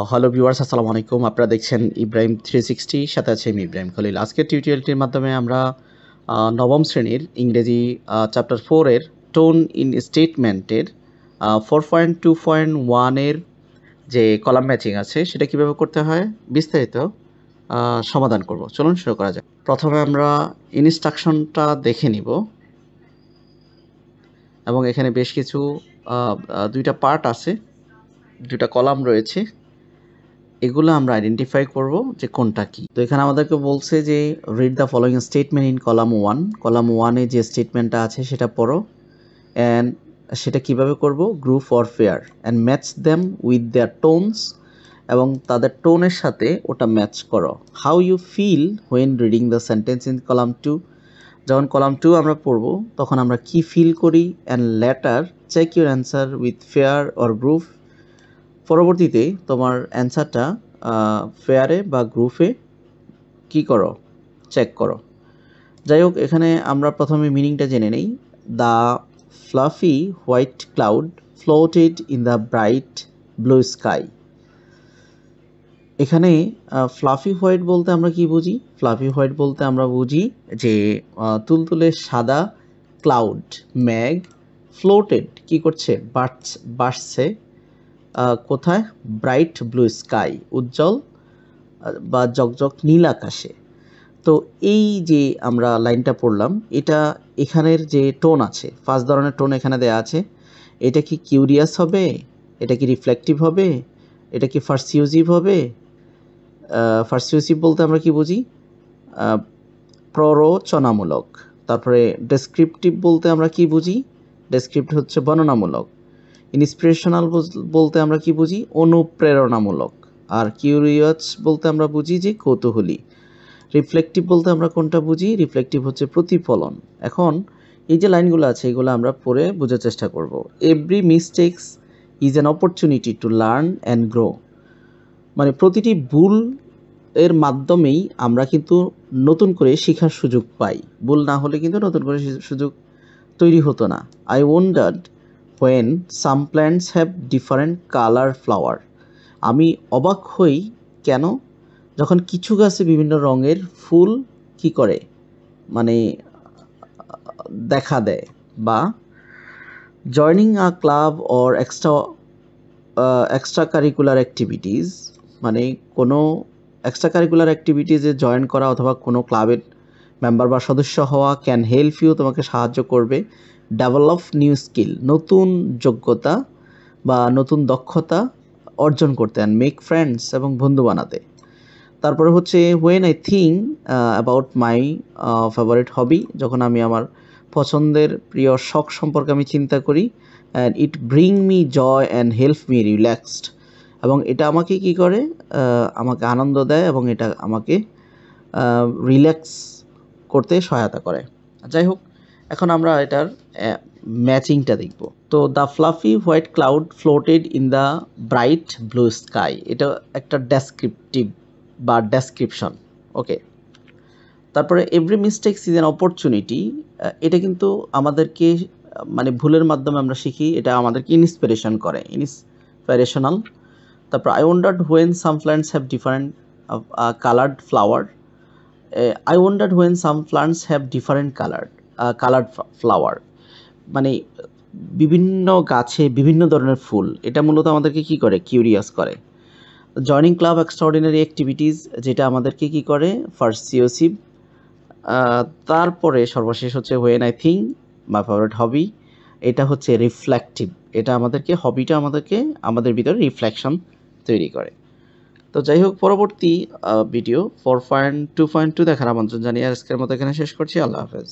Hello viewers, আসসালামু আলাইকুম। আপনারা দেখছেন ইব্রাহিম 360, সাথে আছে আমি ইব্রাহিম খলিল। আজকের টিউটোরিয়ালটির মাধ্যমে আমরা নবম শ্রেণীর ইংরেজি চ্যাপ্টার 4 এর টোন ইন স্টেটমেন্টের 4.2.1 এর যে কলাম ম্যাচিং আছে সেটা কিভাবে করতে হয় বিস্তারিত সমাধান করব। চলুন শুরু করা যাক। প্রথমে আমরা ইনস্ট্রাকশনটা দেখে নিব এবং এখানে বেশ কিছু দুইটা পার্ট আছে, দুইটা কলাম রয়েছে। এগুলো আমরা আইডেন্টিফাই করব যে কোনটা কি। তো এখানে আমাদেরকে বলছে যে read the following statement in column 1। Column 1 এ যে স্টেটমেন্টটা আছে সেটা পড়ো, অ্যান্ড সেটা কিভাবে করব, group or pair and match them with their tones, এবং তাদের টোনের সাথে ওটা ম্যাচ করো। How you feel when reading the sentence in column 2। যখন কলাম 2 আমরা পড়ব তখন আমরা কি ফিল করি, and later check your answer with pair or group. পরবর্তীতে তোমার অ্যান্সারটা ফেয়ারে বা গ্রুপে কি করো, চেক করো। যাই হোক, এখানে আমরা প্রথমে মিনিংটা জেনে নেই। The fluffy white cloud floated in the bright blue sky. এখানে ফ্লাফি হোয়াইট বলতে আমরা কি বুঝি? ফ্লাফি হোয়াইট বলতে আমরা বুঝি যে তুলতুলে সাদা ক্লাউড, মেঘ, ফ্লোটেড কি করছে, বাড়ছে কোথায়, ব্রাইট ব্লু স্কাই, উজ্জ্বল বা জকজক নীল আকাশে। তো এই যে আমরা লাইনটা পড়লাম, এটা এখানের যে টোন আছে, 5 ধরনের টোন এখানে দেয়া আছে। এটা কি কিউরিয়াস হবে, এটা কি রিফ্লেকটিভ হবে, এটা কি পারসিউসিভ হবে। পারসিউসিভ বলতে আমরা কি বুঝি, প্ররোচনামূলক। তারপরে ডেসক্রিপটিভ বলতে আমরা কি বুঝি, ডেসক্রিপ্ট হচ্ছে বর্ণনামূলক। ইন্সপিরেশনাল বলতে আমরা কি বুঝি, অনুপ্রেরণামূলক। আর কিউরিয়াস বলতে আমরা বুঝি যে কৌতূহলী। রিফ্লেকটিভ বলতে আমরা কোনটা বুঝি, রিফ্লেকটিভ হচ্ছে প্রতিফলন। এখন এই যে লাইনগুলো আছে এগুলো আমরা পড়ে বোঝার চেষ্টা করব। Every mistakes is an opportunity to learn and grow. মানে প্রতিটি ভুল এর মাধ্যমেই আমরা কিন্তু নতুন করে শেখার সুযোগ পাই। ভুল না হলে কিন্তু নতুন করে সুযোগ তৈরি হতো না। I wandered when some plants have different colour flower. আমি অবাক হই কেন যখন কিছু গাছে বিভিন্ন রঙের ফুল কি করে, মানে দেখা দেয়। বা joining a club or extra curricular activities, মানে কোনো এক্সট্রা কারিকুলার অ্যাক্টিভিটিসে জয়েন করা অথবা কোনো ক্লাবের মেম্বার বা সদস্য হওয়া ক্যান হেল্প ইউ, তোমাকে সাহায্য করবে। ডেভেলপ নিউ স্কিল, নতুন যোগ্যতা বা নতুন দক্ষতা অর্জন করতে, অ্যান্ড মেক ফ্রেন্ডস, এবং বন্ধু বানাতে। তারপরে হচ্ছে when I think about my favourite hobby, যখন আমি আমার পছন্দের প্রিয় শখ সম্পর্কে আমি চিন্তা করি। And it bring me joy and help me relaxed, এবং এটা আমাকে কি করে, আমাকে আনন্দ দেয় এবং এটা আমাকে রিল্যাক্স করতে সহায়তা করে। যাই হোক, এখন আমরা এটার ম্যাচিংটা দেখব। তো the fluffy white cloud floated in the bright blue sky, এটা একটা ডেসক্রিপটিভ বা ডেসক্রিপশন। ওকে, তারপরে every mistakes is an opportunity, এটা কিন্তু আমাদেরকে মানে ভুলের মাধ্যমে আমরা শিখি, এটা আমাদেরকে ইন্সপিরেশন করে, ইন্সপিরেশনাল। তারপর I wandered when some plants have different coloured flower. I wandered when some plants have different coloured flower, মানে বিভিন্ন গাছে বিভিন্ন ধরনের ফুল, এটা মূলত আমাদেরকে কি করে, কিউরিয়াস করে। জয়নিং ক্লাব এক্সট্রাঅর্ডিনারি অ্যাক্টিভিটিস, যেটা আমাদেরকে কি করে, পারসিউসিভ। তারপরে সর্বশেষ হচ্ছে when I think my favourite hobby, এটা হচ্ছে রিফ্লেকটিভ, এটা আমাদেরকে, হবিটা আমাদেরকে আমাদের ভিতরে রিফ্লেকশন তৈরি করে। তো যাই হোক, পরবর্তী ভিডিও 4.2.2 দেখার আমন্ত্রণ জানিয়ে আজকের মতো এখানে শেষ করছি। আল্লাহ হাফেজ।